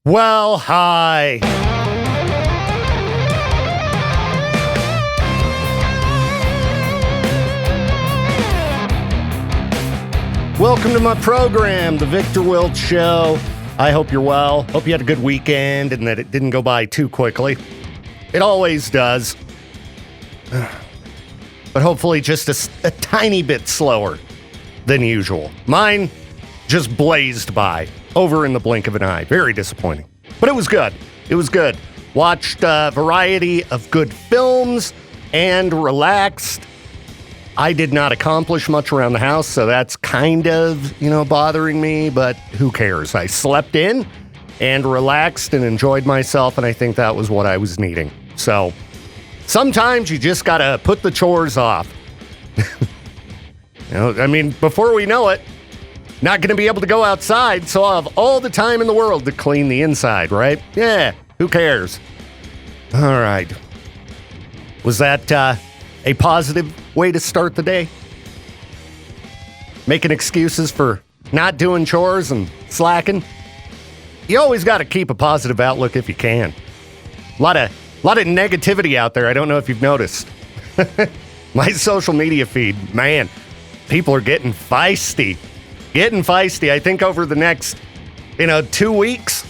Well, hi. Welcome to my program, The Victor Wilt Show. I hope you're well. Hope you had a good weekend and that it didn't go by too quickly. It always does. But hopefully just a tiny bit slower than usual. Mine just blazed by over in the blink of an eye. Very disappointing. But it was good. It was good. Watched a variety of good films and relaxed. I did not accomplish much around the house, so that's kind of, bothering me, but who cares? I slept in and relaxed and enjoyed myself, and I think that was what I was needing. So sometimes you just got to put the chores off. Before we know it, not going to be able to go outside, so I'll have all the time in the world to clean the inside, right? Yeah, who cares? All right. Was that a positive way to start the day? Making excuses for not doing chores and slacking? You always got to keep a positive outlook if you can. A lot of negativity out there. I don't know if you've noticed. My social media feed, man, people are getting feisty. I think over the next, 2 weeks,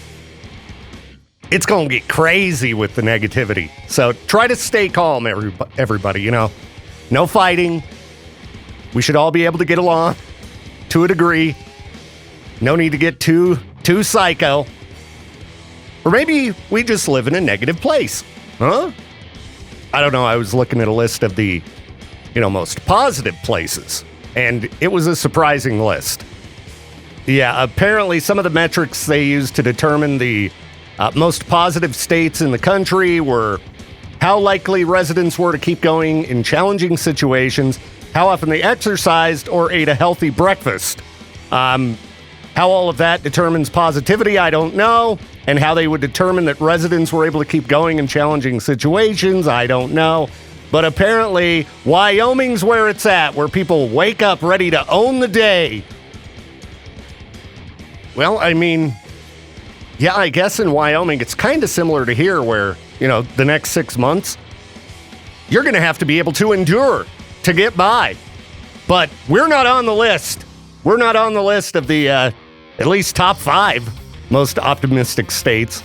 it's going to get crazy with the negativity. So try to stay calm, everybody, No fighting. We should all be able to get along to a degree. No need to get too psycho. Or maybe we just live in a negative place. Huh? I don't know. I was looking at a list of the, most positive places, and it was a surprising list. Yeah, apparently some of the metrics they used to determine the most positive states in the country were how likely residents were to keep going in challenging situations, how often they exercised or ate a healthy breakfast. How all of that determines positivity, I don't know. And how they would determine that residents were able to keep going in challenging situations, I don't know. But apparently, Wyoming's where it's at, where people wake up ready to own the day. Well, I guess in Wyoming, it's kind of similar to here where, the next 6 months, you're going to have to be able to endure to get by. But we're not on the list. We're not on the list of the, at least top 5 most optimistic states.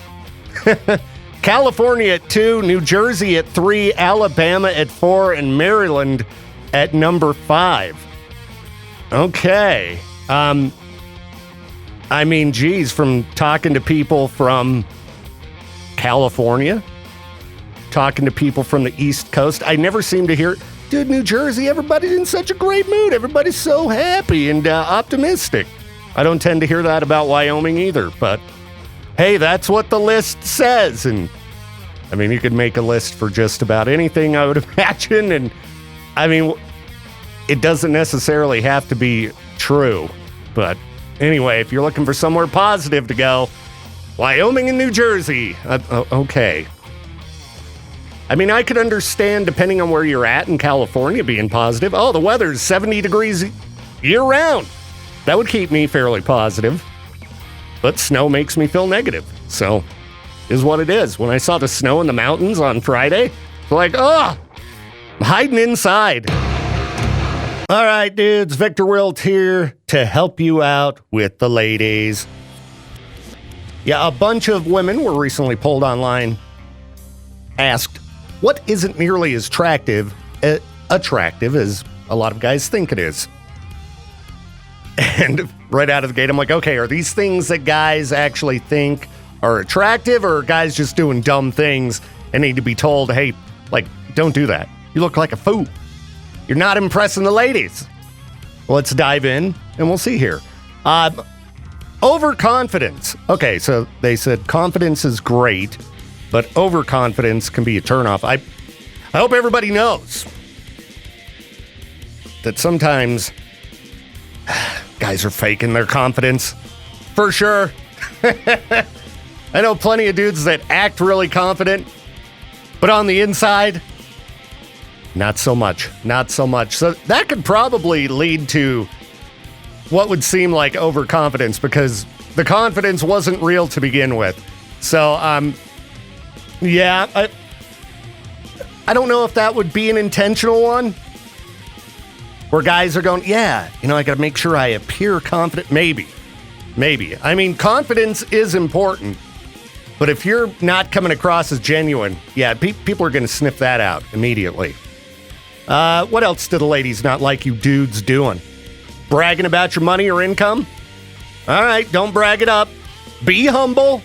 California at 2, New Jersey at 3, Alabama at 4, and Maryland at number 5. Okay. From talking to people from California, talking to people from the East Coast, I never seem to hear, dude, New Jersey, everybody's in such a great mood. Everybody's so happy and optimistic. I don't tend to hear that about Wyoming either, but hey, that's what the list says. And you could make a list for just about anything, I would imagine. And it doesn't necessarily have to be true, but anyway, if you're looking for somewhere positive to go, Wyoming and New Jersey. Okay. I could understand, depending on where you're at in California, being positive. Oh, the weather's 70 degrees year-round. That would keep me fairly positive. But snow makes me feel negative. So, is what it is. When I saw the snow in the mountains on Friday, it's like, I'm hiding inside. All right, dudes, Victor Wilt here to help you out with the ladies. Yeah, a bunch of women were recently polled online, asked, what isn't nearly as attractive as a lot of guys think it is? And right out of the gate, I'm like, okay, are these things that guys actually think are attractive, or are guys just doing dumb things and need to be told, hey, don't do that. You look like a fool. You're not impressing the ladies. Let's dive in, and we'll see here. Overconfidence. Okay, so they said confidence is great, but overconfidence can be a turnoff. I hope everybody knows that sometimes guys are faking their confidence. For sure. I know plenty of dudes that act really confident, but on the inside, not so much. So that could probably lead to what would seem like overconfidence, because the confidence wasn't real to begin with. So, yeah, I don't know if that would be an intentional one. Where guys are going, yeah, I got to make sure I appear confident. Maybe. I mean, confidence is important. But if you're not coming across as genuine, yeah, people are going to sniff that out immediately. What else do the ladies not like you dudes doing? Bragging about your money or income? All right, don't brag it up. Be humble.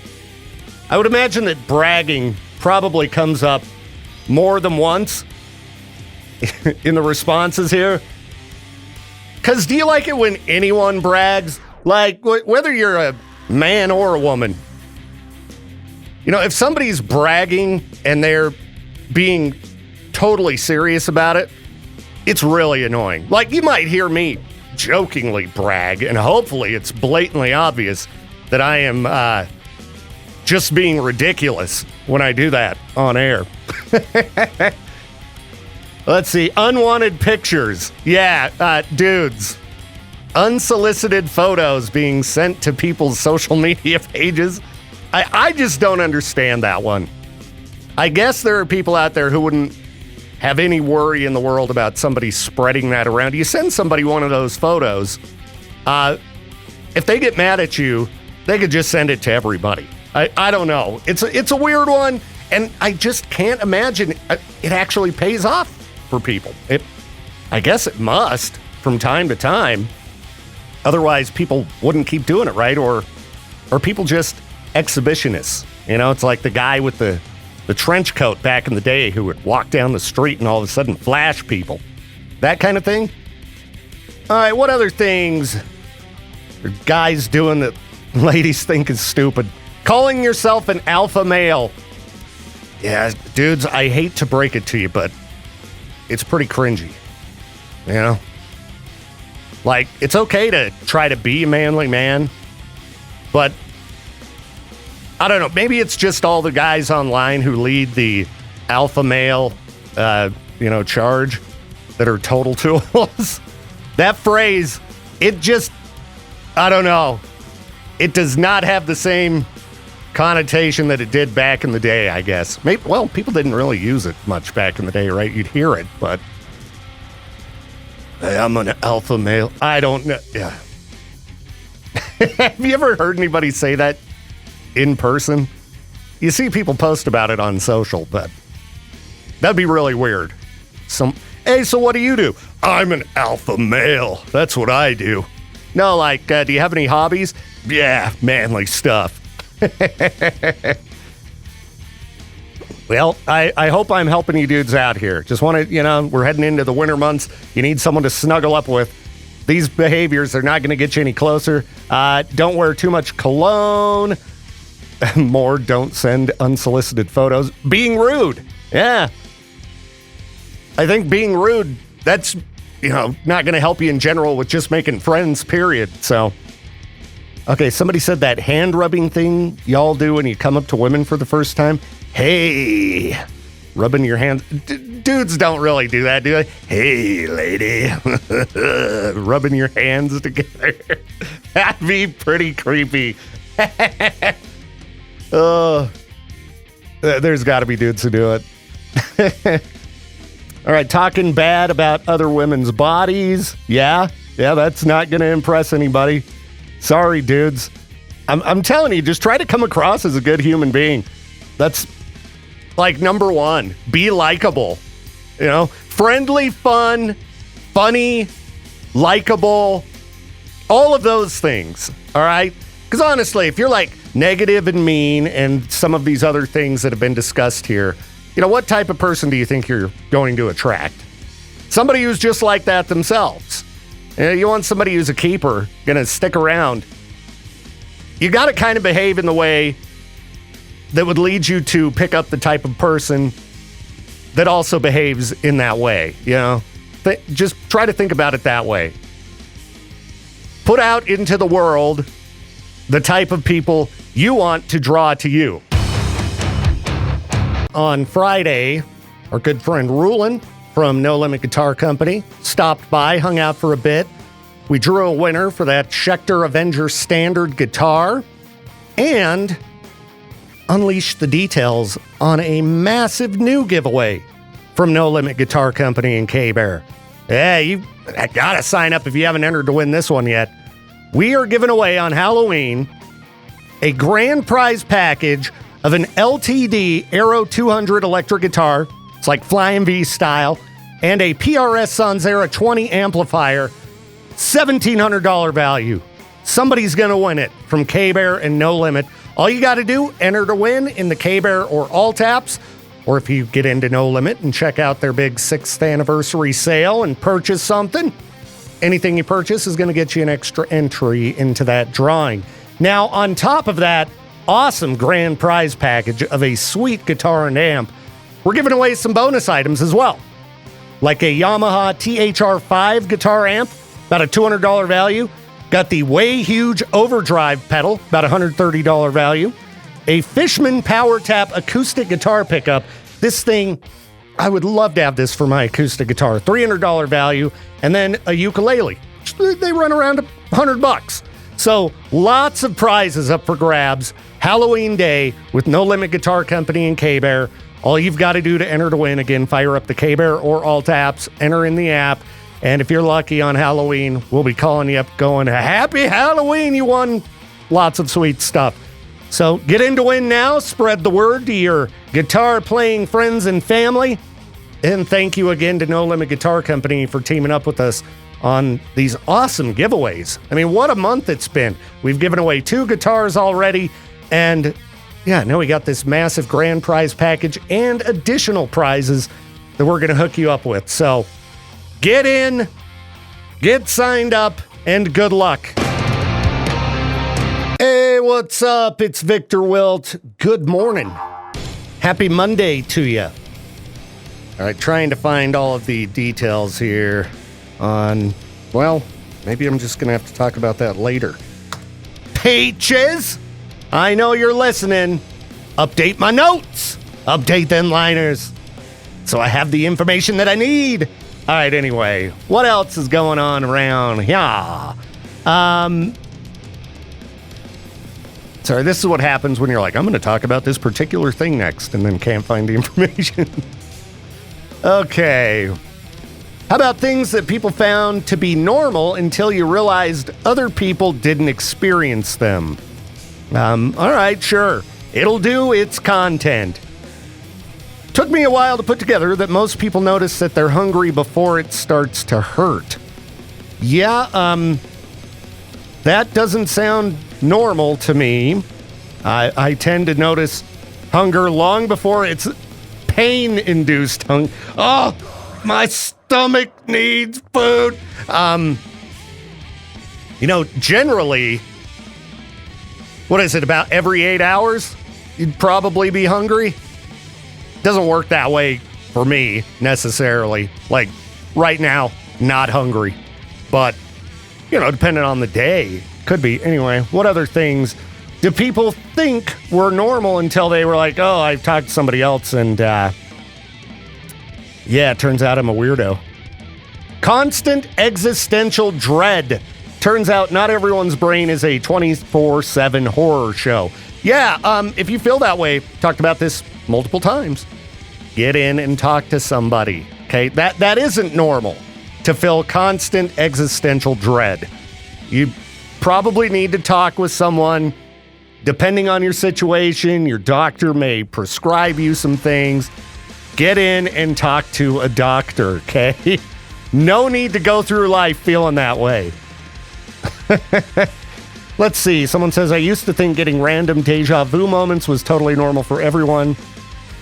I would imagine that bragging probably comes up more than once in the responses here. Because do you like it when anyone brags? Like, whether you're a man or a woman. If somebody's bragging and they're being totally serious about it, it's really annoying. Like, you might hear me jokingly brag, and hopefully it's blatantly obvious that I am just being ridiculous when I do that on air. Let's see. Unwanted pictures. Yeah, dudes. Unsolicited photos being sent to people's social media pages. I just don't understand that one. I guess there are people out there who wouldn't have any worry in the world about somebody spreading that around. You send somebody one of those photos, if they get mad at you, they could just send it to everybody. I don't know. It's a weird one, and I just can't imagine it actually pays off for people. I guess it must from time to time. Otherwise, people wouldn't keep doing it, right? Or people just exhibitionists. It's like the guy with the trench coat back in the day who would walk down the street and all of a sudden flash people. That kind of thing. All right, what other things are guys doing that ladies think is stupid? Calling yourself an alpha male. Yeah, dudes, I hate to break it to you, but it's pretty cringy. Like, it's okay to try to be a manly man, but I don't know. Maybe it's just all the guys online who lead the alpha male, charge that are total tools. That phrase, I don't know. It does not have the same connotation that it did back in the day, I guess. Well, people didn't really use it much back in the day, right? You'd hear it, but hey, I'm an alpha male. I don't know. Yeah. Have you ever heard anybody say that in person? You see people post about it on social, but that'd be really weird. Hey, so what do you do? I'm an alpha male. That's what I do. No, like, do you have any hobbies? Yeah, manly stuff. Well, I hope I'm helping you dudes out here. Just want to, we're heading into the winter months. You need someone to snuggle up with. These behaviors are not going to get you any closer. Don't wear too much cologne. More, don't send unsolicited photos. Being rude. Yeah. I think being rude, that's, not going to help you in general with just making friends, period. So, okay, somebody said that hand rubbing thing y'all do when you come up to women for the first time. Hey, rubbing your hands. Dudes don't really do that, do they? Hey, lady. Rubbing your hands together. That'd be pretty creepy. There's got to be dudes who do it. All right, talking bad about other women's bodies. Yeah, that's not going to impress anybody. Sorry, dudes. I'm telling you, just try to come across as a good human being. That's like number one. Be likable. Friendly, fun, funny, likable, all of those things. All right? Because honestly, if you're like negative and mean and some of these other things that have been discussed here, what type of person do you think you're going to attract? Somebody who's just like that themselves. You want somebody who's a keeper, going to stick around. You got to kind of behave in the way that would lead you to pick up the type of person that also behaves in that way. Just try to think about it that way. Put out into the world the type of people you want to draw to you. On Friday, our good friend Rulin from No Limit Guitar Company stopped by, hung out for a bit. We drew a winner for that Schecter Avenger Standard guitar. And unleash the details on a massive new giveaway from No Limit Guitar Company and K-Bear. Yeah, you gotta sign up if you haven't entered to win this one yet. We are giving away on Halloween a grand prize package of an LTD Aero 200 electric guitar. It's like Flying V style. And a PRS Sonzera 20 amplifier, $1,700 value. Somebody's going to win it from K-Bear and No Limit. All you got to do, enter to win in the K-Bear or All Taps, or if you get into No Limit and check out their big 6th anniversary sale and purchase something, anything you purchase is going to get you an extra entry into that drawing. Now, on top of that awesome grand prize package of a sweet guitar and amp, we're giving away some bonus items as well, like a Yamaha THR5 guitar amp, about a $200 value. Got the Way Huge Overdrive pedal, about $130 value. A Fishman Power Tap acoustic guitar pickup. This thing, I would love to have this for my acoustic guitar. $300 value. And then a ukulele. They run around $100. So lots of prizes up for grabs. Halloween day with No Limit Guitar Company and K-Bear. All you've got to do to enter to win, again, fire up the K-Bear or All Taps, enter in the app, and if you're lucky on Halloween, we'll be calling you up going, Happy Halloween, you won lots of sweet stuff. So get in to win now, spread the word to your guitar-playing friends and family, and thank you again to No Limit Guitar Company for teaming up with us on these awesome giveaways. I mean, what a month it's been. We've given away 2 guitars already, and yeah, now we got this massive grand prize package and additional prizes that we're going to hook you up with. So get in, get signed up, and good luck. Hey, what's up? It's Victor Wilt. Good morning. Happy Monday to you. All right, trying to find all of the details here on, well, maybe I'm just going to have to talk about that later. Peaches! I know you're listening. Update my notes. Update them liners. So I have the information that I need. All right, anyway, what else is going on around here? Sorry, this is what happens when you're like, I'm going to talk about this particular thing next, and then can't find the information. Okay. How about things that people found to be normal until you realized other people didn't experience them? All right, sure. It'll do its content. Took me a while to put together that most people notice that they're hungry before it starts to hurt. Yeah, that doesn't sound normal to me. I tend to notice hunger long before it's pain-induced hunger. Oh, my stomach needs food. Generally, what is it, about every 8 hours, you'd probably be hungry? Doesn't work that way for me, necessarily. Like, right now, not hungry. But, depending on the day, could be. Anyway, what other things do people think were normal until they were like, oh, I talked to somebody else and, it turns out I'm a weirdo. Constant existential dread. Turns out not everyone's brain is a 24/7 horror show. Yeah, if you feel that way, talked about this multiple times. Get in and talk to somebody. Okay, that isn't normal to feel constant existential dread. You probably need to talk with someone. Depending on your situation, your doctor may prescribe you some things. Get in and talk to a doctor, okay? No need to go through life feeling that way. Let's see. Someone says, I used to think getting random deja vu moments was totally normal for everyone,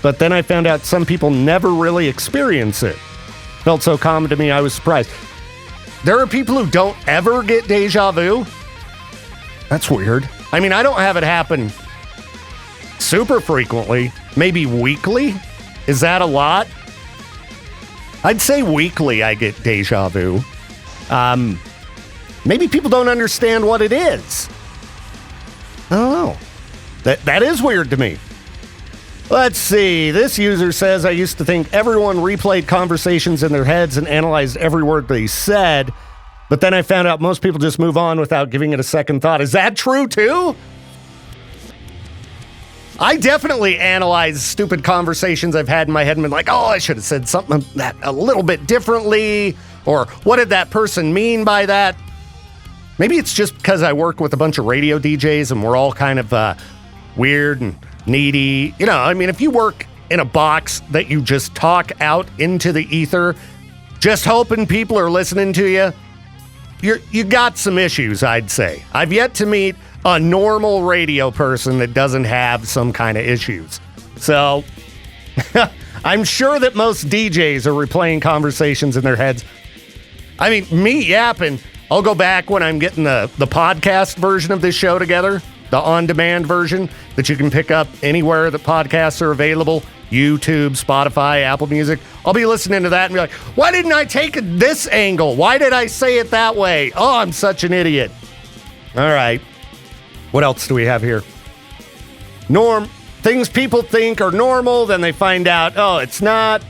but then I found out some people never really experience it. Felt so common to me, I was surprised. There are people who don't ever get deja vu? That's weird. I mean, I don't have it happen super frequently. Maybe weekly? Is that a lot? I'd say weekly I get deja vu. Maybe people don't understand what it is. I don't know. That is weird to me. Let's see. This user says, I used to think everyone replayed conversations in their heads and analyzed every word they said, but then I found out most people just move on without giving it a second thought. Is that true too? I definitely analyze stupid conversations I've had in my head and been like, oh, I should have said something that a little bit differently, or what did that person mean by that? Maybe it's just because I work with a bunch of radio DJs and we're all kind of weird and needy. You know, I mean, if you work in a box that you just talk out into the ether, just hoping people are listening to you, you got some issues, I'd say. I've yet to meet a normal radio person that doesn't have some kind of issues. So I'm sure that most DJs are replaying conversations in their heads. I mean, me yapping, I'll go back when I'm getting the podcast version of this show together, the on-demand version that you can pick up anywhere that podcasts are available, YouTube, Spotify, Apple Music. I'll be listening to that and be like, why didn't I take it this angle? Why did I say it that way? Oh, I'm such an idiot. All right. What else do we have here? Things people think are normal, then they find out, oh, it's not.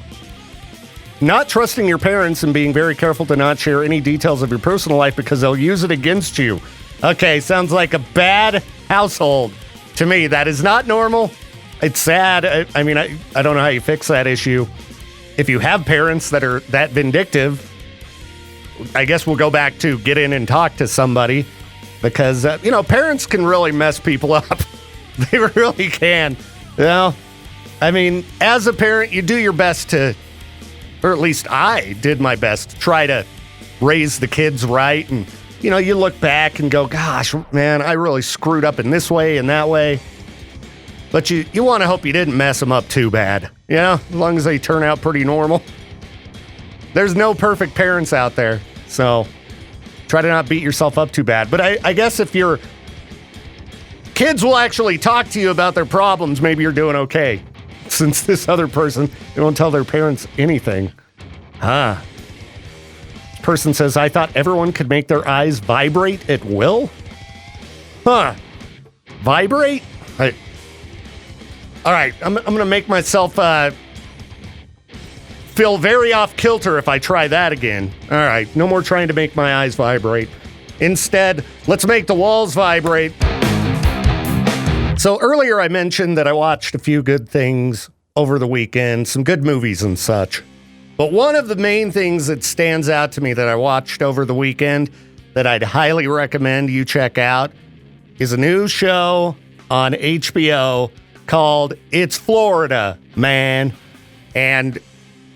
Not trusting your parents and being very careful to not share any details of your personal life because they'll use it against you. Okay, sounds like a bad household to me. That is not normal. It's sad. I mean, I don't know how you fix that issue. If you have parents that are that vindictive, I guess we'll go back to get in and talk to somebody because, parents can really mess people up. They really can. I mean, as a parent, you do your best to, or at least I did my best to try to raise the kids right. And, you look back and go, gosh, man, I really screwed up in this way and that way. But you want to hope you didn't mess them up too bad, as long as they turn out pretty normal. There's no perfect parents out there, so try to not beat yourself up too bad. But I guess if your kids will actually talk to you about their problems, maybe you're doing okay. Since this other person, they won't tell their parents anything. This person says, I thought everyone could make their eyes vibrate at will? Vibrate? All right, I'm going to make myself feel very off kilter if I try that again. All right, no more trying to make my eyes vibrate. Instead, let's make the walls vibrate. So earlier I mentioned that I watched a few good things over the weekend, some good movies and such. But one of the main things that stands out to me that I watched over the weekend that I'd highly recommend you check out is a new show on HBO called It's Florida, Man. And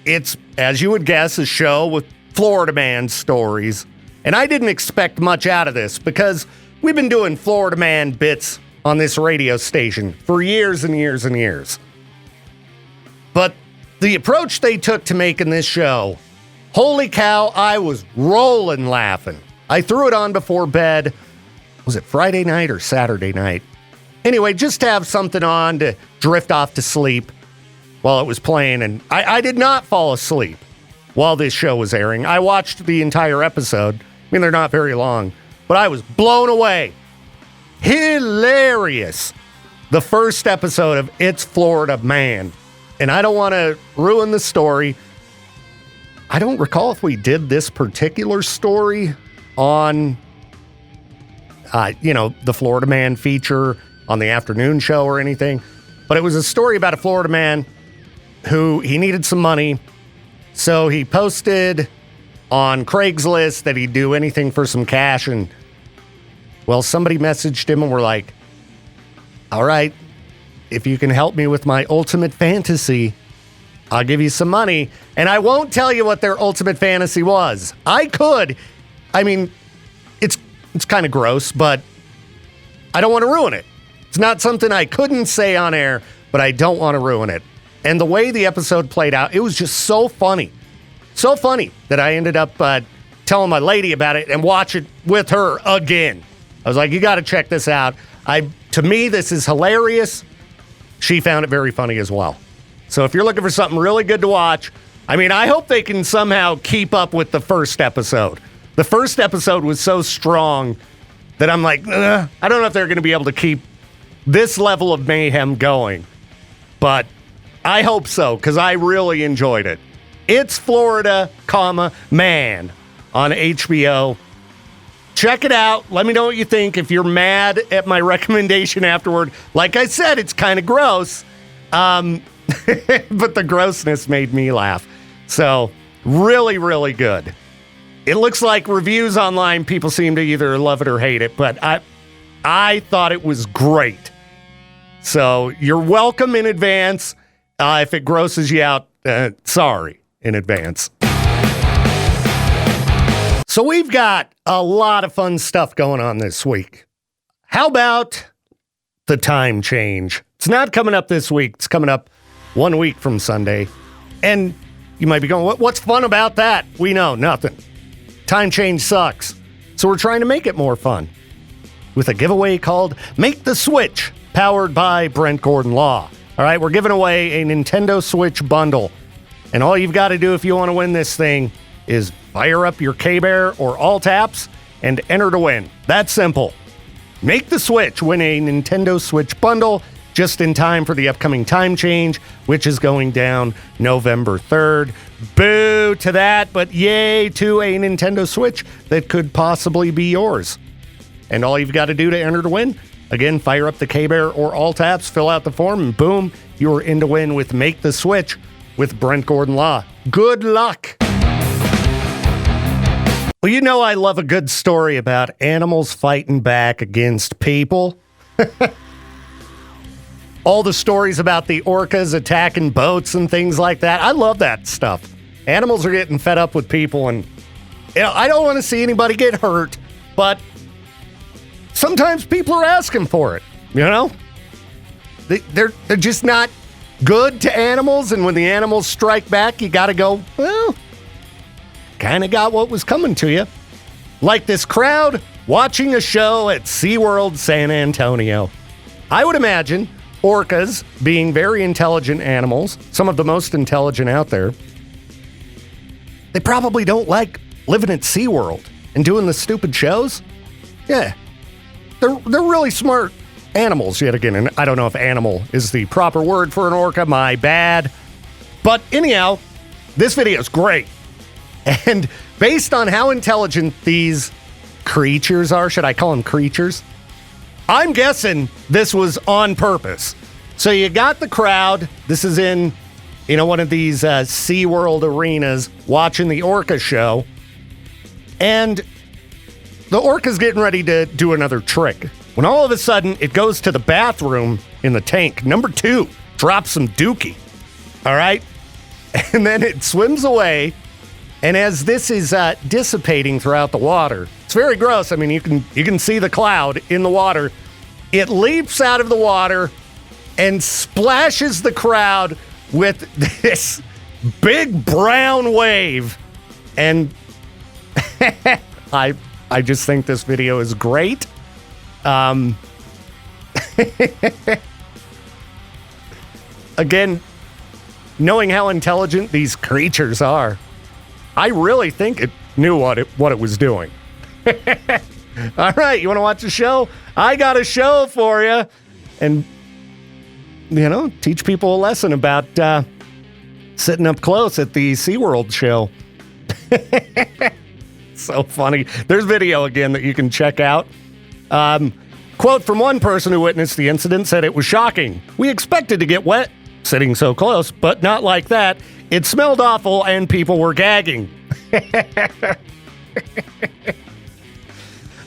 it's, as you would guess, a show with Florida Man stories. And I didn't expect much out of this because we've been doing Florida Man bits on this radio station for years and years and years. But the approach they took to making this show, holy cow, I was rolling laughing. I threw it on before bed. Was it Friday night or Saturday night? Anyway, just to have something on to drift off to sleep while it was playing. And I did not fall asleep while this show was airing. I watched the entire episode. I mean, they're not very long, but I was blown away. Hilarious. The first episode of It's Florida, Man. And I don't want to ruin the story. I don't recall if we did this particular story on, the Florida Man feature on the afternoon show or anything. But it was a story about a Florida man who he needed some money. So he posted on Craigslist that he'd do anything for some cash. And, well, somebody messaged him and were like, all right, if you can help me with my ultimate fantasy, I'll give you some money. And I won't tell you what their ultimate fantasy was. I could. I mean, it's kind of gross, but I don't want to ruin it. It's not something I couldn't say on air, but I don't want to ruin it. And the way the episode played out, it was just so funny. So funny that I ended up telling my lady about it and watch it with her again. I was like, you got to check this out. To me, this is hilarious. She found it very funny as well. So if you're looking for something really good to watch, I mean, I hope they can somehow keep up with the first episode. The first episode was so strong that I'm like, I don't know if they're going to be able to keep this level of mayhem going. But I hope so, because I really enjoyed it. It's Florida, Man on HBO. check it out. Let me know what you think. If you're mad at my recommendation afterward, like I said, it's kind of gross. But the grossness made me laugh. So really, really good. It looks like reviews online, people seem to either love it or hate it, but I thought it was great. So you're welcome in advance. If it grosses you out, sorry in advance. So we've got a lot of fun stuff going on this week. How about the time change? It's not coming up this week. It's coming up 1 week from Sunday. And you might be going, what's fun about that? We know, nothing. Time change sucks. So we're trying to make it more fun with a giveaway called Make the Switch, powered by Brent Gordon Law. All right, we're giving away a Nintendo Switch bundle. And all you've got to do if you want to win this thing is fire up your K-Bear or Alt apps and enter to win. That's simple. Make the Switch, win a Nintendo Switch bundle just in time for the upcoming time change, which is going down November 3rd. Boo to that, but yay to a Nintendo Switch that could possibly be yours. And all you've got to do to enter to win, again, fire up the K-Bear or Alt apps, fill out the form, and boom, you're in to win with Make the Switch with Brent Gordon Law. Good luck. Well, you know I love a good story about animals fighting back against people. All the stories about the orcas attacking boats and things like that. I love that stuff. Animals are getting fed up with people, and I don't want to see anybody get hurt, but sometimes people are asking for it, They're just not good to animals, and when the animals strike back, you got to go, well, kind of got what was coming to you. Like this crowd watching a show at SeaWorld San Antonio. I would imagine orcas, being very intelligent animals, some of the most intelligent out there, they probably don't like living at SeaWorld and doing the stupid shows. Yeah, they're really smart animals yet again, and I don't know if animal is the proper word for an orca, my bad. But anyhow, this video is great. And based on how intelligent these creatures are, should I call them creatures? I'm guessing this was on purpose. So you got the crowd. This is in, one of these SeaWorld arenas watching the orca show. And the orca's getting ready to do another trick. When all of a sudden it goes to the bathroom in the tank. Number 2 drops some dookie. All right? And then it swims away. And as this is dissipating throughout the water, it's very gross. I mean, you can see the cloud in the water. It leaps out of the water and splashes the crowd with this big brown wave. And I just think this video is great. Again, knowing how intelligent these creatures are, I really think it knew what it was doing. All right, you want to watch a show? I got a show for you. And, teach people a lesson about sitting up close at the SeaWorld show. So funny. There's video again that you can check out. Quote from one person who witnessed the incident said it was shocking. We expected to get wet sitting so close, but not like that. It smelled awful and people were gagging.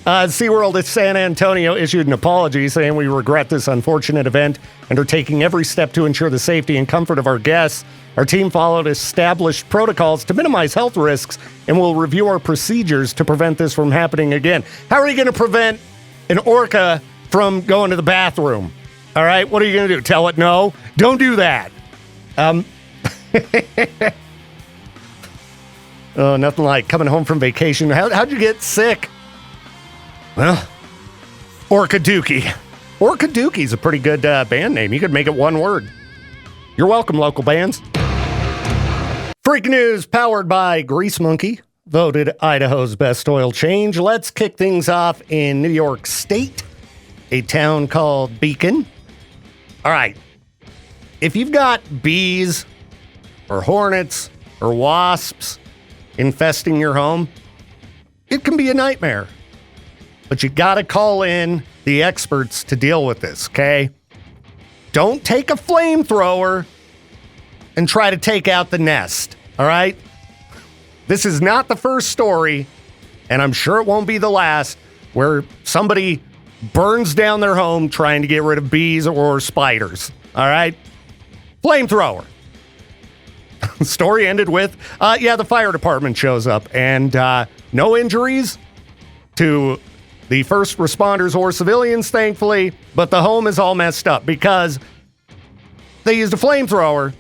SeaWorld at San Antonio issued an apology saying we regret this unfortunate event and are taking every step to ensure the safety and comfort of our guests. Our team followed established protocols to minimize health risks and will review our procedures to prevent this from happening again. How are you going to prevent an orca from going to the bathroom? All right, what are you going to do? Tell it no? Don't do that. Oh, nothing like coming home from vacation. How'd you get sick? Well, Orca Dookie. Orca Dookie's a pretty good band name. You could make it one word. You're welcome, local bands. Freak news powered by Grease Monkey, voted Idaho's best oil change. Let's kick things off in New York State, a town called Beacon. All right. If you've got bees or hornets or wasps infesting your home, it can be a nightmare. but you got to call in the experts to deal with this, okay? Don't take a flamethrower and try to take out the nest, all right? This is not the first story, and I'm sure it won't be the last, where somebody burns down their home trying to get rid of bees or spiders, all right? Flamethrower. The story ended with, the fire department shows up, and no injuries to the first responders or civilians, thankfully, but the home is all messed up because they used a flamethrower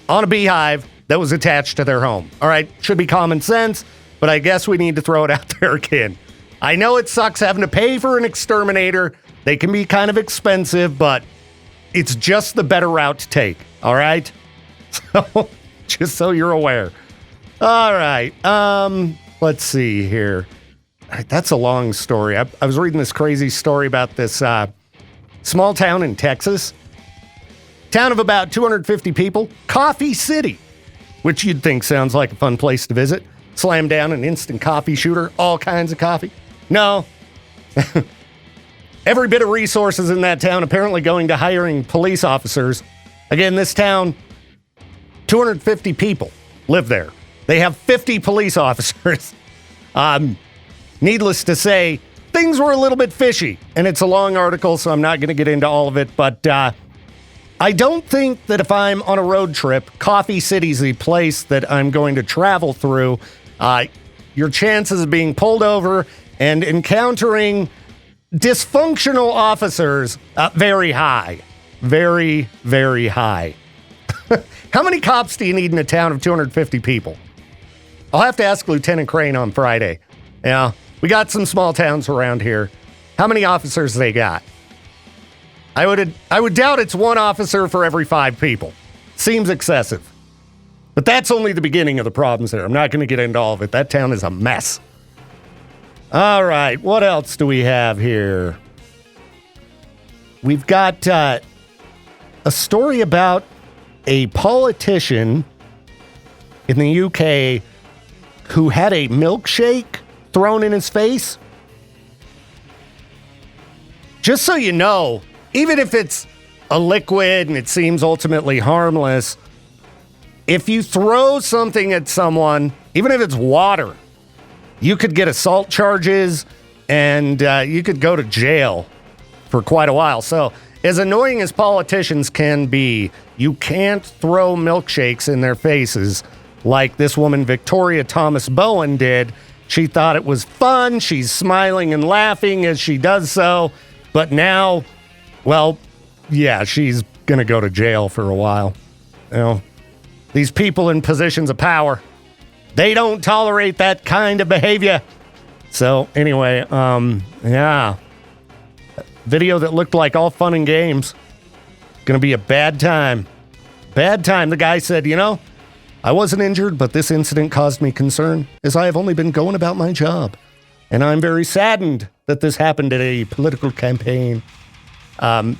on a beehive that was attached to their home. All right, should be common sense, but I guess we need to throw it out there again. I know it sucks having to pay for an exterminator. They can be kind of expensive, but it's just the better route to take, all right? So, just so you're aware. All right, let's see here. All right, that's a long story. I was reading this crazy story about this small town in Texas. Town of about 250 people, Coffee City, which you'd think sounds like a fun place to visit. Slam down an instant coffee shooter, all kinds of coffee. No. Every bit of resources in that town apparently going to hiring police officers. Again, this town, 250 people live there. They have 50 police officers. Needless to say, things were a little bit fishy, and it's a long article, so I'm not going to get into all of it, but I don't think that if I'm on a road trip, Coffee City's the place that I'm going to travel through. Your chances of being pulled over and encountering dysfunctional officers, very high. Very, very high. How many cops do you need in a town of 250 people? I'll have to ask Lieutenant Crane on Friday. Yeah, we got some small towns around here. How many officers they got? I would doubt it's one officer for every 5 people. Seems excessive. But that's only the beginning of the problems there. I'm not going to get into all of it. That town is a mess. All right, what else do we have here? We've got a story about a politician in the UK who had a milkshake thrown in his face. Just so you know, even if it's a liquid and it seems ultimately harmless, if you throw something at someone, even if it's water, you could get assault charges and you could go to jail for quite a while. So as annoying as politicians can be, you can't throw milkshakes in their faces like this woman, Victoria Thomas Bowen, did. She thought it was fun. She's smiling and laughing as she does so. But now, well, yeah, she's going to go to jail for a while. You know, these people in positions of power, they don't tolerate that kind of behavior. So anyway, yeah. Video that looked like all fun and games. Going to be a bad time. Bad time. The guy said, you know, I wasn't injured, but this incident caused me concern, as I have only been going about my job. And I'm very saddened that this happened at a political campaign. Nah,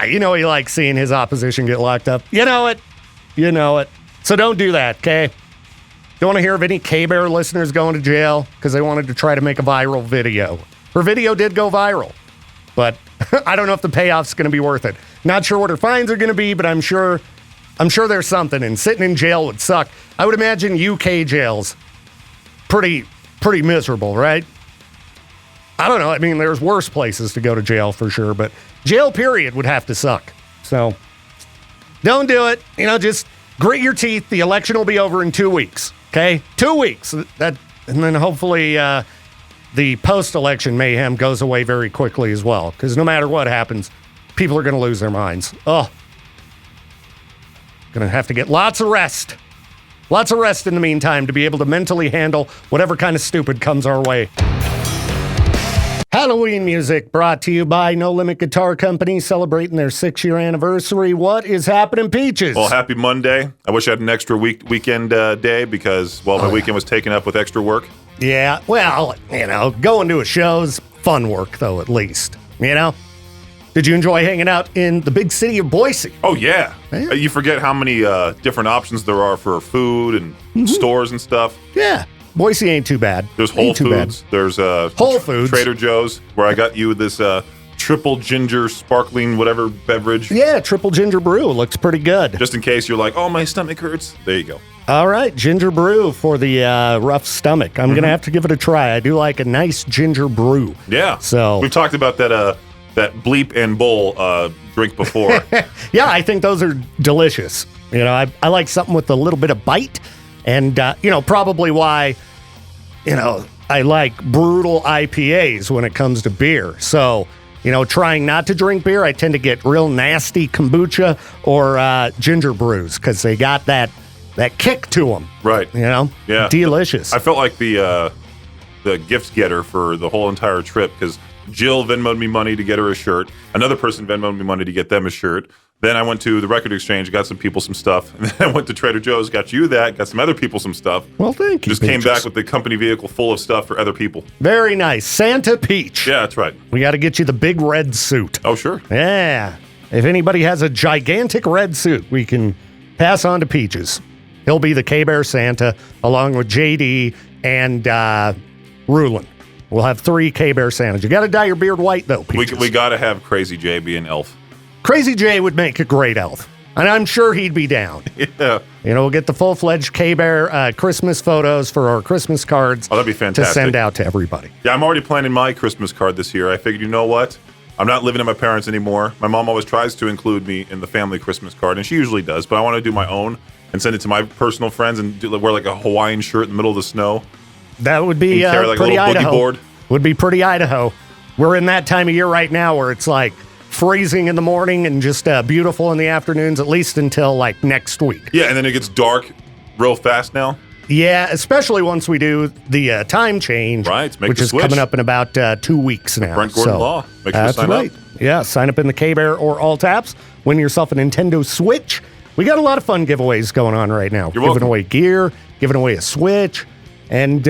you know he likes seeing his opposition get locked up. You know it. You know it. So don't do that, okay? Don't want to hear of any K-Bear listeners going to jail because they wanted to try to make a viral video. Her video did go viral, but I don't know if the payoff's going to be worth it. Not sure what her fines are going to be, but I'm sure there's something, and sitting in jail would suck. I would imagine UK jails pretty miserable, right? I don't know. I mean, there's worse places to go to jail for sure, but jail period would have to suck. So don't do it. You know, just grit your teeth. The election will be over in 2 weeks. Okay? 2 weeks. And then hopefully the post-election mayhem goes away very quickly as well. Because no matter what happens, people are going to lose their minds. Oh. Going to have to get lots of rest. Lots of rest in the meantime to be able to mentally handle whatever kind of stupid comes our way. Halloween music brought to you by No Limit Guitar Company, celebrating their 6-year anniversary. What is happening, Peaches? Well, happy Monday. I wish I had an extra weekend day because, well, my weekend was taken up with extra work. Yeah, well, you know, going to a show's fun work, though, at least. You know? Did you enjoy hanging out in the big city of Boise? Oh, yeah. You forget how many different options there are for food and stores and stuff. Yeah. Boise ain't too bad. There's Whole Foods. There's Whole Foods. Trader Joe's, where I got you this triple ginger sparkling whatever beverage. Yeah, triple ginger brew. Looks pretty good. Just in case you're like, oh, my stomach hurts. There you go. All right, ginger brew for the rough stomach. I'm going to have to give it a try. I do like a nice ginger brew. Yeah. So we've talked about that bleep and bowl drink before. Yeah, I think those are delicious. You know, I like something with a little bit of bite. And, probably why, I like brutal IPAs when it comes to beer. So, trying not to drink beer, I tend to get real nasty kombucha or ginger brews because they got that kick to them. Right. Yeah. Delicious. I felt like the gift getter for the whole entire trip because Jill Venmoed me money to get her a shirt. Another person Venmoed me money to get them a shirt. Then I went to the record exchange, got some people some stuff. And then I went to Trader Joe's, got you that, got some other people some stuff. Well, thank you. Just came back with the company vehicle full of stuff for other people. Very nice. Santa Peach. Yeah, that's right. We got to get you the big red suit. Oh, sure. Yeah. If anybody has a gigantic red suit, we can pass on to Peaches. He'll be the K-Bear Santa along with JD and Rulin. We'll have 3 K-Bear Santas. You got to dye your beard white, though, Peaches. We got to have Crazy J be an elf. Crazy J would make a great elf, and I'm sure he'd be down. Yeah. We'll get the full-fledged K-Bear Christmas photos for our Christmas cards. Oh, that'd be fantastic. To send out to everybody. Yeah, I'm already planning my Christmas card this year. I figured, you know what? I'm not living at my parents' anymore. My mom always tries to include me in the family Christmas card, and she usually does, but I want to do my own and send it to my personal friends and wear like a Hawaiian shirt in the middle of the snow. That would be carry like pretty a little Idaho. boogie board. Would be pretty Idaho. We're in that time of year right now where it's like freezing in the morning and just beautiful in the afternoons, at least until like next week. Yeah, and then it gets dark real fast now. Yeah, especially once we do the time change, right? Which is coming up in about 2 weeks now. Brent Gordon Law. Make sure to sign up. Yeah, sign up in the K-Bear or All Taps. Win yourself a Nintendo Switch. We got a lot of fun giveaways going on right now. You're welcome. Giving away gear, giving away a Switch, and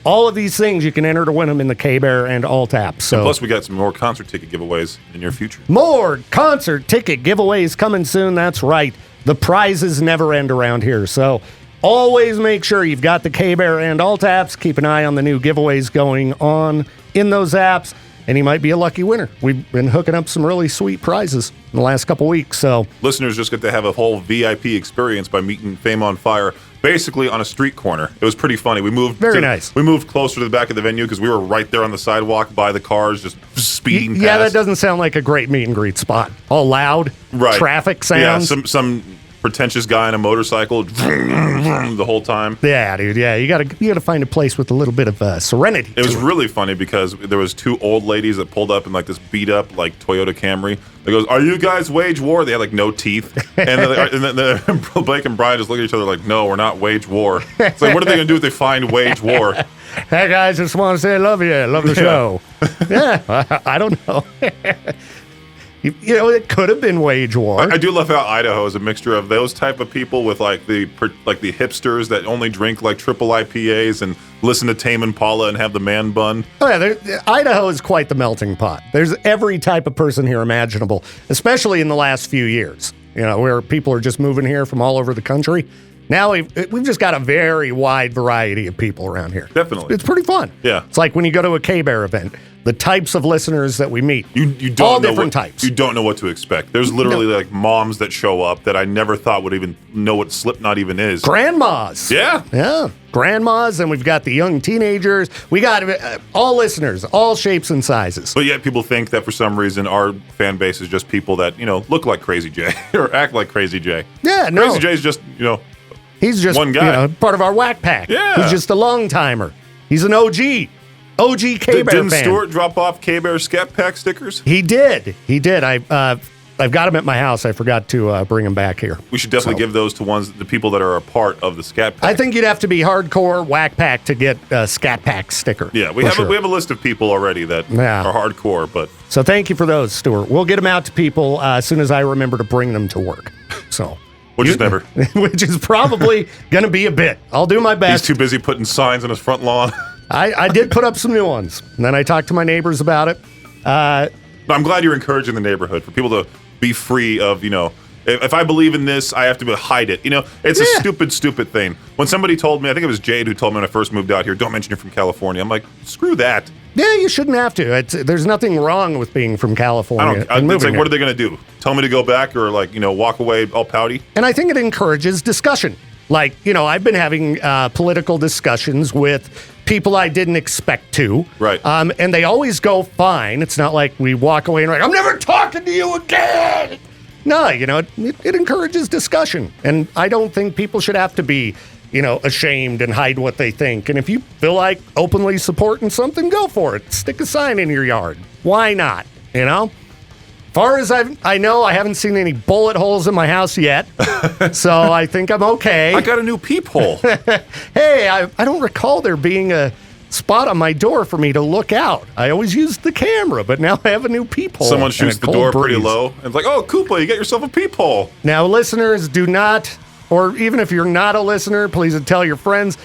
all of these things you can enter to win them in the K-Bear and All Taps. So, and plus, we got some more concert ticket giveaways in the near future. More concert ticket giveaways coming soon. That's right. The prizes never end around here. So always make sure you've got the K-Bear and All Taps. Keep an eye on the new giveaways going on in those apps, and you might be a lucky winner. We've been hooking up some really sweet prizes in the last couple weeks. So listeners just get to have a whole VIP experience by meeting Fame on Fire. Basically on a street corner. It was pretty funny. We moved nice. We moved closer to the back of the venue because we were right there on the sidewalk by the cars, just speeding past. Yeah, that doesn't sound like a great meet and greet spot. All loud, right. Traffic sounds. Yeah, some pretentious guy on a motorcycle the whole time. Yeah, dude. Yeah, you gotta find a place with a little bit of serenity. It was really funny because there was 2 old ladies that pulled up in like this beat up like Toyota Camry. They goes, "Are you guys wage war?" They had like no teeth, and then Blake and Brian just look at each other like, "No, we're not wage war." It's like, what are they gonna do if they find wage war? Hey guys, just want to say I love you. Love the show. Yeah, I don't know. It could have been wage war. I do love how Idaho is a mixture of those type of people with like the hipsters that only drink like triple IPAs and listen to Tame Impala and have the man bun. Oh yeah, Idaho is quite the melting pot. There's every type of person here imaginable, especially in the last few years. Where people are just moving here from all over the country. Now we've just got a very wide variety of people around here. Definitely. It's pretty fun. Yeah. It's like when you go to a K-Bear event, the types of listeners that we meet. You don't all know different types. You don't know what to expect. There's literally like moms that show up that I never thought would even know what Slipknot even is. Grandmas. Yeah. Yeah. Grandmas, and we've got the young teenagers. We got all listeners, all shapes and sizes. But yet people think that for some reason our fan base is just people that, look like Crazy J or act like Crazy J. Yeah, no. Crazy J is just, he's just one guy. Part of our whack pack. Yeah. He's just a long timer. He's an OG. OG K-Bear Didn't fan. Stuart drop off K-Bear Scat Pack stickers? He did. I've got them at my house. I forgot to bring them back here. We should definitely give those to the people that are a part of the Scat Pack. I think you'd have to be hardcore whack pack to get a Scat Pack sticker. Yeah, we have a list of people already that are hardcore, but so thank you for those, Stuart. We'll get them out to people as soon as I remember to bring them to work. So. Which is never. Which is probably going to be a bit. I'll do my best. He's too busy putting signs on his front lawn. I did put up some new ones. And then I talked to my neighbors about it. But I'm glad you're encouraging the neighborhood for people to be free of, If I believe in this, I have to hide it. It's a stupid thing. When somebody told me, I think it was Jade who told me when I first moved out here, don't mention you're from California. I'm like, screw that. Yeah, you shouldn't have to. There's nothing wrong with being from California. It's like, what are they going to do? Tell me to go back or walk away all pouty? And I think it encourages discussion. Like, I've been having political discussions with people I didn't expect to. Right. And they always go fine. It's not like we walk away and we're like, I'm never talking to you again. No, it encourages discussion. And I don't think people should have to be, ashamed and hide what they think. And if you feel like openly supporting something, go for it. Stick a sign in your yard. Why not? Far as I know, I haven't seen any bullet holes in my house yet, so I think I'm okay. I got a new peephole. Hey, I don't recall there being a spot on my door for me to look out. I always used the camera, but now I have a new peephole. Someone shoots the door pretty low, and it's like, oh, Koopa, you got yourself a peephole. Now, listeners, do not, or even if you're not a listener, please tell your friends,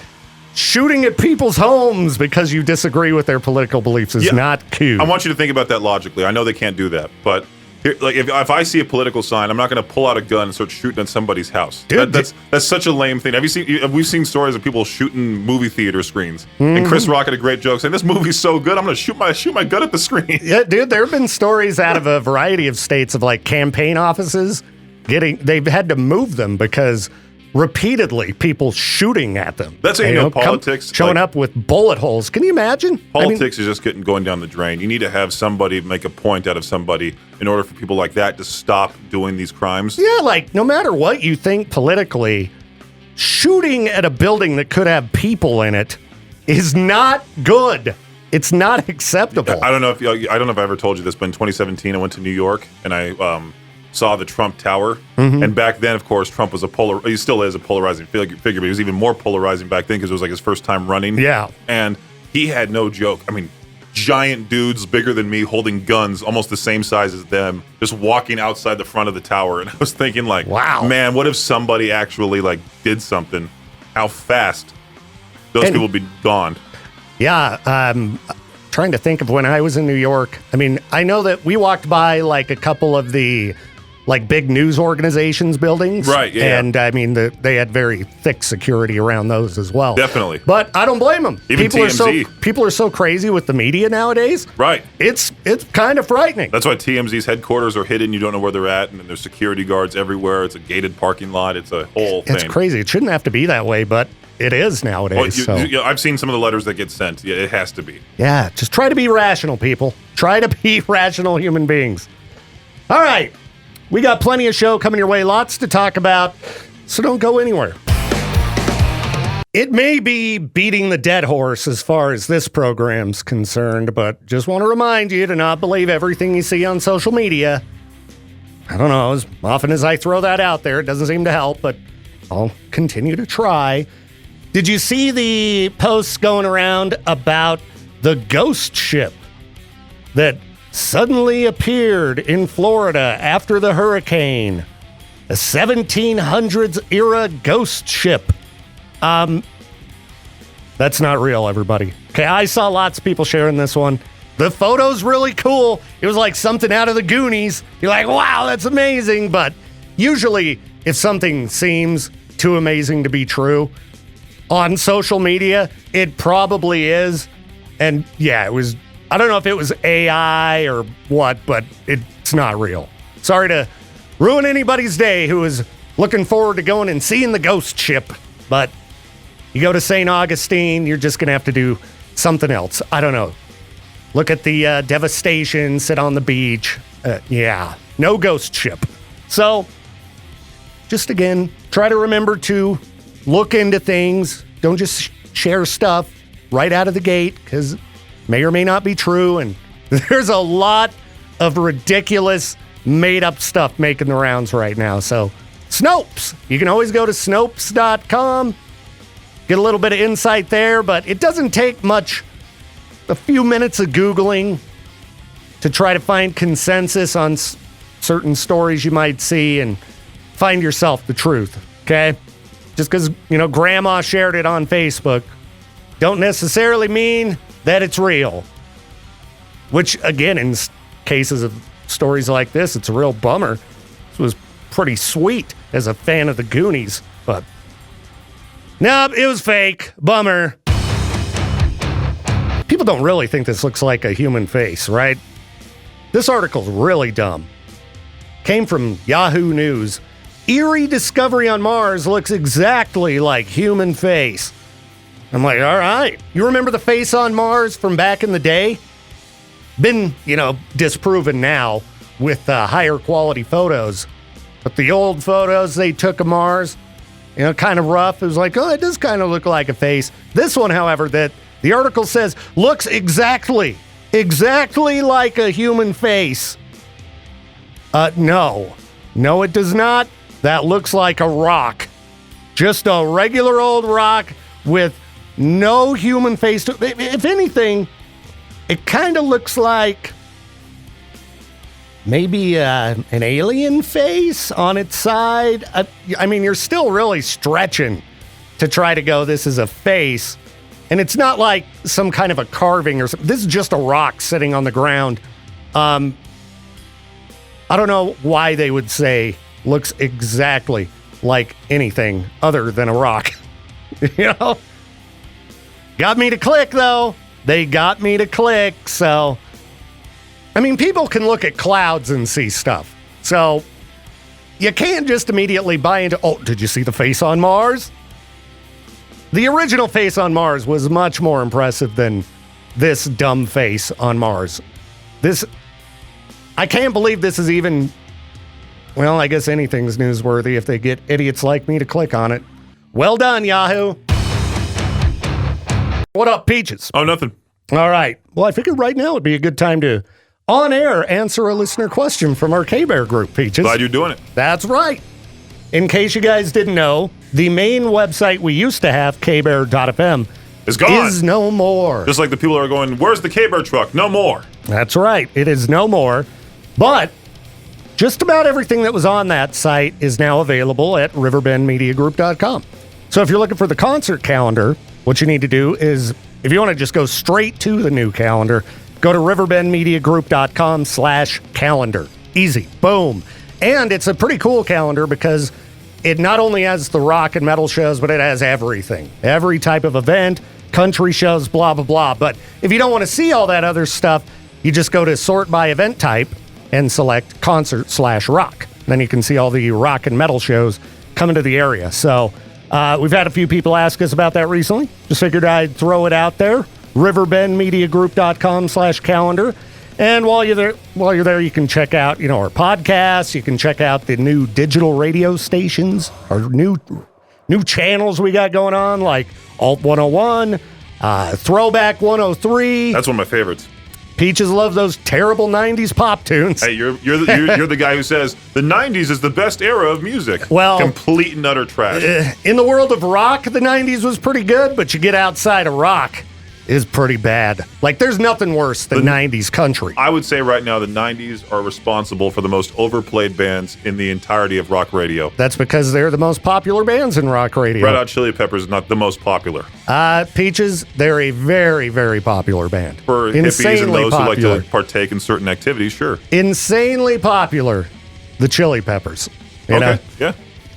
shooting at people's homes because you disagree with their political beliefs is not cute. I want you to think about that logically. I know they can't do that, but if I see a political sign, I'm not going to pull out a gun and start shooting at somebody's house. Dude, that's such a lame thing. We've seen stories of people shooting movie theater screens. Mm-hmm. And Chris Rock had a great joke saying, "This movie's so good, I'm going to shoot my gun at the screen." Yeah, dude, there have been stories out of a variety of states of like campaign offices they've had to move them because repeatedly people shooting at them. That's how politics showing up with bullet holes. Can you imagine? Politics is just going down the drain. You need to have somebody make a point out of somebody in order for people like that to stop doing these crimes. Yeah, like no matter what you think politically, shooting at a building that could have people in it is not good. It's not acceptable. I don't know if I ever told you this, but in 2017 I went to New York and I saw the Trump Tower. Mm-hmm. And back then, of course, Trump was he still is a polarizing figure, but he was even more polarizing back then because it was like his first time running. Yeah. And he had no joke. I mean, giant dudes bigger than me holding guns almost the same size as them, just walking outside the front of the tower. And I was thinking like, wow, man, what if somebody actually like did something? How fast those people would be gone. Yeah. Trying to think of when I was in New York. I mean, I know that we walked by like a couple of the like big news organizations buildings. Right, yeah. And I mean, they had very thick security around those as well. Definitely. But I don't blame them. Even TMZ. People are so crazy with the media nowadays. Right. It's kind of frightening. That's why TMZ's headquarters are hidden. You don't know where they're at. And there's security guards everywhere. It's a gated parking lot. It's a whole thing. It's crazy. It shouldn't have to be that way, but it is nowadays. I've seen some of the letters that get sent. Yeah, it has to be. Yeah, just try to be rational, people. Try to be rational human beings. All right. We got plenty of show coming your way. Lots to talk about, so don't go anywhere. It may be beating the dead horse as far as this program's concerned, but just want to remind you to not believe everything you see on social media. I don't know, as often as I throw that out there, it doesn't seem to help, but I'll continue to try. Did you see the posts going around about the ghost ship that suddenly appeared in Florida after the hurricane? A 1700s era ghost ship. That's not real, everybody. Okay, I saw lots of people sharing this one. The photo's really cool. It was like something out of the Goonies. You're like, wow, that's amazing. But usually, if something seems too amazing to be true, on social media, it probably is. And yeah, it was, I don't know if it was AI or what, but it's not real. Sorry to ruin anybody's day who is looking forward to going and seeing the ghost ship. But you go to St. Augustine, you're just going to have to do something else. I don't know. Look at the devastation, sit on the beach. Yeah, no ghost ship. So, just again, try to remember to look into things. Don't just share stuff right out of the gate, because may or may not be true. And there's a lot of ridiculous, made-up stuff making the rounds right now. So, Snopes. You can always go to Snopes.com. Get a little bit of insight there, but it doesn't take much, a few minutes of Googling to try to find consensus on certain stories you might see and find yourself the truth, okay? Just because, Grandma shared it on Facebook don't necessarily mean that it's real. Which, again, in cases of stories like this, it's a real bummer. This was pretty sweet as a fan of the Goonies, but nope, it was fake. Bummer. People don't really think this looks like a human face, right? This article's really dumb. Came from Yahoo News. Eerie discovery on Mars looks exactly like human face. I'm like, all right. You remember the face on Mars from back in the day? Been, disproven now with higher quality photos. But the old photos they took of Mars, kind of rough. It was like, oh, it does kind of look like a face. This one, however, that the article says looks exactly like a human face. No, it does not. That looks like a rock. Just a regular old rock with no human face. If anything, it kind of looks like maybe an alien face on its side. I mean, you're still really stretching to try to go, this is a face. And it's not like some kind of a carving or something. This is just a rock sitting on the ground. I don't know why they would say looks exactly like anything other than a rock. Got me to click, though. They got me to click, so... I mean, people can look at clouds and see stuff. So, you can't just immediately buy into, oh, did you see the face on Mars? The original face on Mars was much more impressive than this dumb face on Mars. I can't believe this is even... Well, I guess anything's newsworthy if they get idiots like me to click on it. Well done, Yahoo! What up, Peaches? Oh, nothing. All right. Well, I figured right now would be a good time to, on air, answer a listener question from our K-Bear group, Peaches. Glad you're doing it. That's right. In case you guys didn't know, the main website we used to have, kbear.fm, is gone. Is no more. Just like the people are going, where's the K-Bear truck? No more. That's right. It is no more. But just about everything that was on that site is now available at riverbendmediagroup.com. So if you're looking for the concert calendar, what you need to do is, if you want to just go straight to the new calendar, go to riverbendmediagroup.com/calendar. Easy. Boom. And it's a pretty cool calendar because it not only has the rock and metal shows, but it has everything. Every type of event, country shows, blah, blah, blah. But if you don't want to see all that other stuff, you just go to sort by event type and select concert/rock. Then you can see all the rock and metal shows coming to the area. So we've had a few people ask us about that recently. Just figured I'd throw it out there. riverbendmediagroup.com/calendar. And while you're there, you can check out, our podcasts. You can check out the new digital radio stations, our new channels we got going on, like Alt 101, Throwback 103. That's one of my favorites. Peaches love those terrible 90s pop tunes. Hey, you're the guy who says the 90s is the best era of music. Well, complete and utter trash. In the world of rock, the 90s was pretty good, but you get outside of rock, is pretty bad. Like, there's nothing worse than 90s country. I would say right now the 90s are responsible for the most overplayed bands in the entirety of rock radio. That's because they're the most popular bands in rock radio. Red Hot Chili Peppers is not the most popular. Peaches, they're a very, very popular band. For hippies and those who like to partake in certain activities, sure. Insanely popular, the Chili Peppers. You know? Yeah.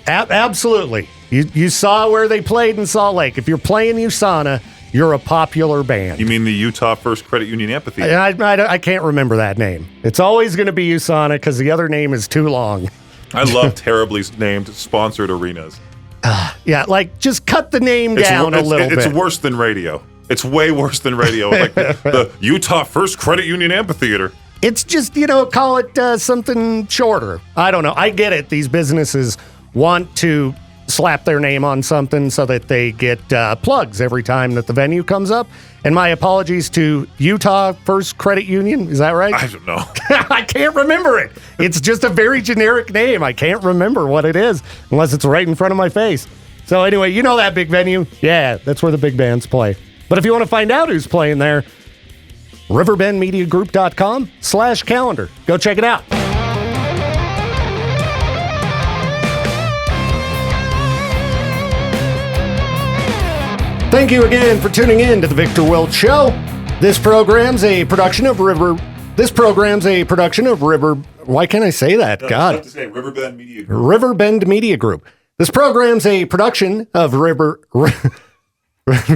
Absolutely. You saw where they played in Salt Lake. If you're playing USANA, you're a popular band. You mean the Utah First Credit Union Amphitheater? I can't remember that name. It's always going to be USANA because the other name is too long. I love terribly named sponsored arenas. Yeah, like just cut the name down a little bit. It's worse than radio. It's way worse than radio. Like the Utah First Credit Union Amphitheater. It's just, call it something shorter. I don't know. I get it. These businesses want to slap their name on something so that they get plugs every time that the venue comes up. And my apologies to Utah First Credit Union. Is that right? I don't know. I can't remember it. It's just a very generic name. I can't remember what it is unless it's right in front of my face. So anyway, you know that big venue? Yeah, that's where the big bands play. But if you want to find out who's playing there, riverbendmediagroup.com/calendar. Go check it out. Thank you again for tuning in to the Victor Welch Show. This program's a production of This program's a production of Why can't I say that? No, God. I have to say Riverbend Media Group. Riverbend Media Group. This program's a production of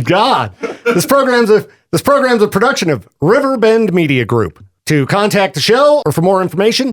God. This program's a production of Riverbend Media Group. To contact the show or for more information,